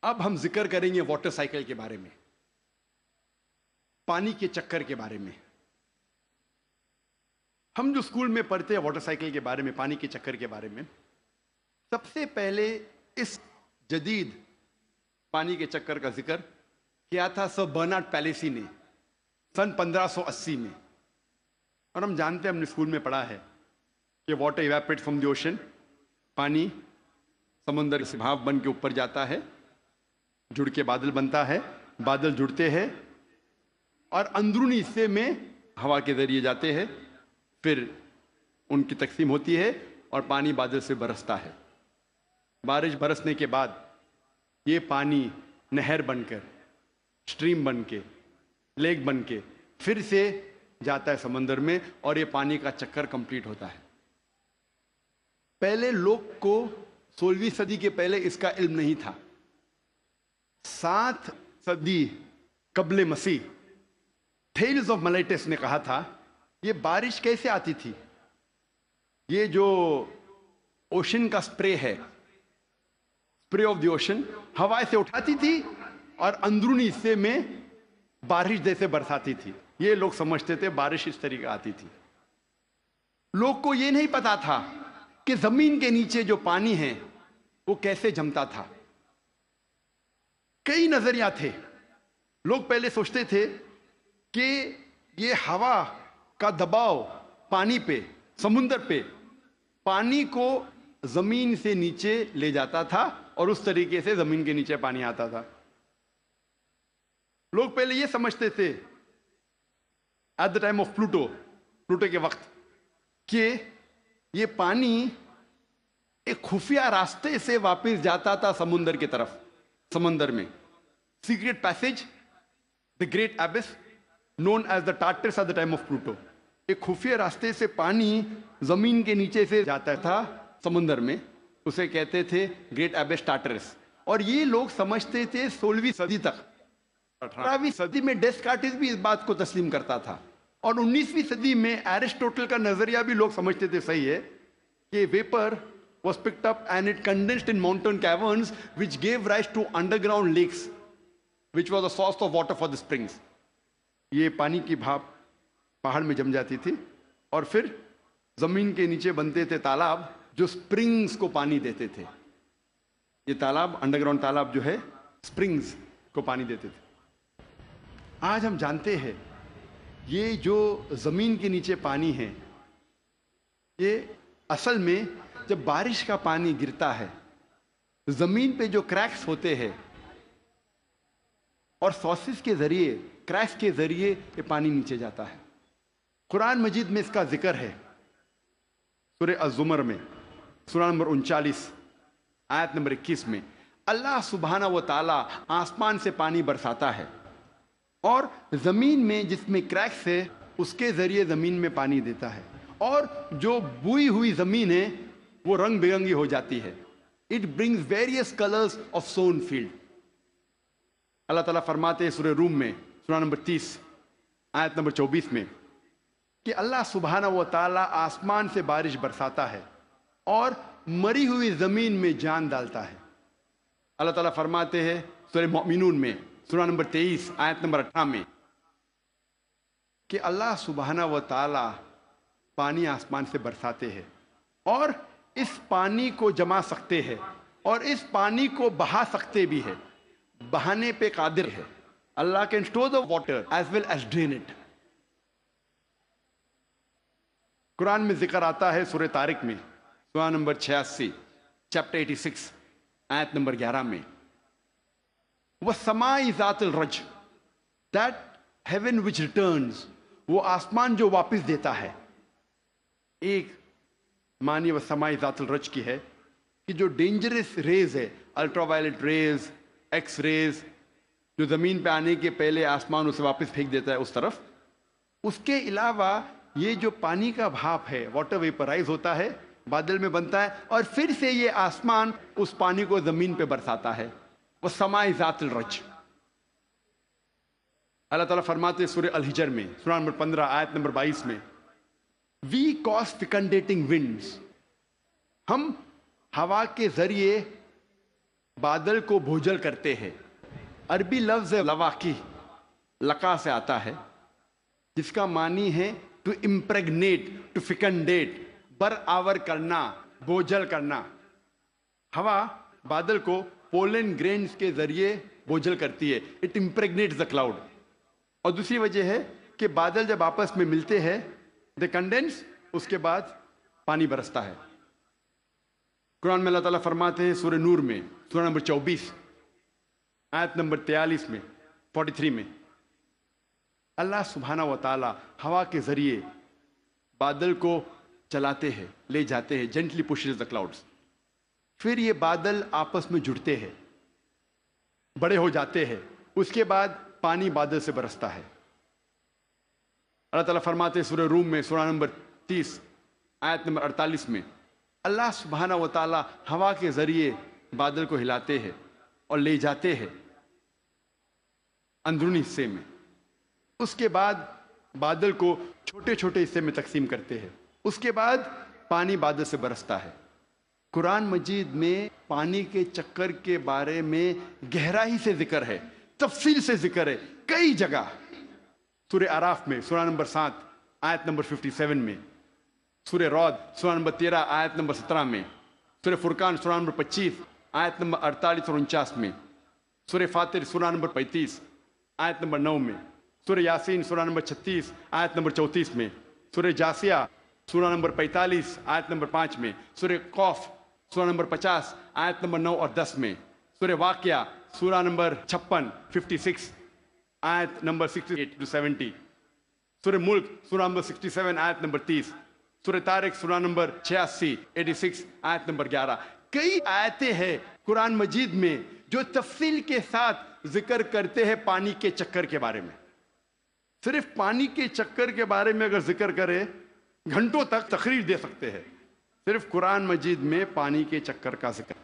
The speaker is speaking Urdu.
اب ہم ذکر کریں گے واٹر سائیکل کے بارے میں، پانی کے چکر کے بارے میں۔ ہم جو اسکول میں پڑھتے ہیں واٹر سائیکل کے بارے میں، پانی کے چکر کے بارے میں، سب سے پہلے اس جدید پانی کے چکر کا ذکر کیا تھا سر برنارڈ پیلیسی نے سن 1580 میں۔ اور ہم جانتے ہیں، ہم نے اسکول میں پڑھا ہے کہ water evaporate from the ocean, پانی سمندر سے بھاپ بن کے اوپر جاتا ہے، جڑ کے بادل بنتا ہے، بادل جڑتے ہیں اور اندرونی حصے میں ہوا کے ذریعے جاتے ہیں، پھر ان کی تقسیم ہوتی ہے اور پانی بادل سے برستا ہے۔ بارش برسنے کے بعد یہ پانی نہر بن کر، اسٹریم بن کے، لیک بن کے پھر سے جاتا ہے سمندر میں، اور یہ پانی کا چکر کمپلیٹ ہوتا ہے۔ پہلے لوگ کو 16ویں صدی کے پہلے اس کا علم نہیں تھا۔ 7 صدی قبل مسیح تھیلز آف ملیٹس نے کہا تھا یہ بارش کیسے آتی تھی؟ یہ جو اوشن کا سپرے ہے، سپرے آف دی اوشن، ہوائیں سے اٹھاتی تھی اور اندرونی حصے میں بارش جیسے برساتی تھی۔ یہ لوگ سمجھتے تھے بارش اس طریقے آتی تھی۔ لوگ کو یہ نہیں پتا تھا کہ زمین کے نیچے جو پانی ہے وہ کیسے جمتا تھا۔ کئی نظریات تھے۔ لوگ پہلے سوچتے تھے کہ یہ ہوا کا دباؤ پانی پہ، سمندر پہ، پانی کو زمین سے نیچے لے جاتا تھا اور اس طریقے سے زمین کے نیچے پانی آتا تھا۔ لوگ پہلے یہ سمجھتے تھے at the time of Pluto کے وقت کہ یہ پانی ایک خفیہ راستے سے واپس جاتا تھا سمندر کی طرف، سمندر میں secret passage, the great abyss known as the Tartarus at the time of Pluto. ایک خفیہ راستے سے پانی زمین کے نیچے سے جاتا تھا سمندر میں، اسے کہتے تھے گریٹ ایبس ٹارٹرس۔ اور یہ لوگ سمجھتے تھے 16ویں صدی تک۔ 18ویں صدی میں ڈیسکارٹس بھی اس بات کو تسلیم کرتا تھا، اور 19ویں صدی میں ایرسٹوٹل کا نظریہ بھی لوگ سمجھتے تھے صحیح ہے کہ viper was picked up and it condensed in mountain caverns which gave rise to underground lakes which was the source of water for the springs۔ یہ پانی کی بھاپ پہاڑ میں جم جاتی تھی اور پھر زمین کے نیچے بنتے تھے تالاب جو سپرنگز کو پانی دیتے تھے۔ یہ تالاب، انڈر گراؤنڈ تالاب جو ہے، سپرنگز کو پانی دیتے تھے۔ آج ہم جانتے ہیں یہ جو زمین کے نیچے پانی ہے، یہ اصل میں جب بارش کا پانی گرتا ہے، زمین پہ جو کریکس ہوتے ہیں اور سورسز کے ذریعے، کریکس کے ذریعے یہ پانی نیچے جاتا ہے۔ قرآن مجید میں اس کا ذکر ہے سورہ الزمر میں، سورہ نمبر 39 آیت نمبر 21 میں۔ اللہ سبحانہ و تعالیٰ آسمان سے پانی برساتا ہے اور زمین میں جس میں کریکس ہے اس کے ذریعے زمین میں پانی دیتا ہے، اور جو بوئی ہوئی زمین ہے وہ رنگ برنگی ہو جاتی ہے۔ It brings various colours of sown field. اللہ تعالیٰ فرماتے ہیں سورہ روم میں، سورہ نمبر 30 آیت نمبر 24 میں، کہ اللہ سبحانہ و تعالیٰ آسمان سے بارش برساتا ہے اور مری ہوئی زمین میں جان ڈالتا ہے۔ اللہ تعالیٰ فرماتے ہیں سورہ مومنون میں، سورہ نمبر 23 آیت نمبر 18 میں، کہ اللہ سبحانہ و تعالیٰ پانی آسمان سے برساتے ہیں اور اس پانی کو جما سکتے ہیں اور اس پانی کو بہا سکتے بھی ہے، بہانے پہ قادر ہے۔ اللہ can store the water as well as drain it۔ قرآن میں ذکر آتا ہے سورہ طارق میں، سورہ نمبر 86 چیپٹر 86 آیت نمبر 11 میں، وَالسَّمَاءِ ذَاتِ الرَّجْ، that heaven which returns، وہ آسمان جو واپس دیتا ہے۔ ایک معنی وَالسَّمَاءِ ذَاتِ الرَّجْ کی ہے کہ جو ڈینجرس ریز ہے، ultraviolet rays, X rays, جو زمین پہ آنے کے پہلے آسمان اسے واپس پھینک دیتا ہے اس طرف۔ اس کے علاوہ یہ جو پانی کا بھاپ ہے، واٹر ویپرائز ہوتا ہے، بادل میں بنتا ہے اور پھر سے یہ آسمان اس پانی کو زمین پہ برساتا ہے۔ وَالسَّمَاءِ ذَاتِ الرَّجْ۔ اللہ تعالیٰ فرماتے ہیں سورہ الحجر میں، سورہ نمبر 15 آیت نمبر 22 میں، We cause fecundating winds، ہم ہوا کے ذریعے بادل کو بھوجل کرتے ہیں. عربی لفظ لواقی لقا سے آتا ہے جس کا معنی ہے ٹو امپریگنیٹ, ٹو فیکنڈیٹ, بر آور کرنا, بوجھل کرنا. ہوا بادل کو پولن گرینز کے ذریعے بوجھل کرتی ہے. It impregnates the cloud. اور دوسری وجہ ہے کہ بادل جب آپس میں ملتے ہیں دے کنڈینس, اس کے بعد پانی برستا ہے. قرآن میں اللہ تعالیٰ فرماتے ہیں سورہ نور میں, سورہ نمبر 24 آیت نمبر 43 میں, 43 میں, اللہ سبحانہ و تعالیٰ ہوا کے ذریعے بادل کو چلاتے ہیں, لے جاتے ہیں, جینٹلی pushes the clouds. پھر یہ بادل آپس میں جڑتے ہیں, بڑے ہو جاتے ہیں, اس کے بعد پانی بادل سے برستا ہے. اللہ تعالیٰ فرماتے ہیں سورہ روم میں, سورہ نمبر 30 آیت نمبر 48 میں, اللہ سبحانہ و تعالیٰ ہوا کے ذریعے بادل کو ہلاتے ہیں اور لے جاتے ہیں اندرونی حصے میں. اس کے بعد بادل کو چھوٹے چھوٹے حصے میں تقسیم کرتے ہیں. اس کے بعد پانی بادل سے برستا ہے. قرآن مجید میں پانی کے چکر کے بارے میں گہرائی سے ذکر ہے, تفصیل سے ذکر ہے کئی جگہ. سورہ اعراف میں سورہ نمبر 7 آیت نمبر 57 میں, سورہ رعد سورہ نمبر 13 آیت نمبر 17 میں, سورہ فرقان سورہ نمبر 25 آیت نمبر 48 اور 49 میں, سورہ فاطر سورہ نمبر 35 آیت نمبر 9 میں, سورہ یاسین سورہ نمبر 36 آیت نمبر 34 میں, سورہ جاسیہ سورہ نمبر 45 آیت نمبر 5 میں, سورہ قوف سورہ نمبر 50 آیت نمبر 9 اور 10 میں, سورہ واقعہ سورہ نمبر 56 آیت نمبر 68 to 70, سورہ ملک سورہ نمبر 67 آیت نمبر 30, سورہ طارق سورہ نمبر 86 آیت نمبر 11. کئی آیتیں ہیں قرآن مجید میں جو تفصیل کے ساتھ ذکر کرتے ہیں پانی کے چکر کے بارے میں. صرف پانی کے چکر کے بارے میں اگر ذکر کرے گھنٹوں تک تقریر دے سکتے ہیں, صرف قرآن مجید میں پانی کے چکر کا ذکر.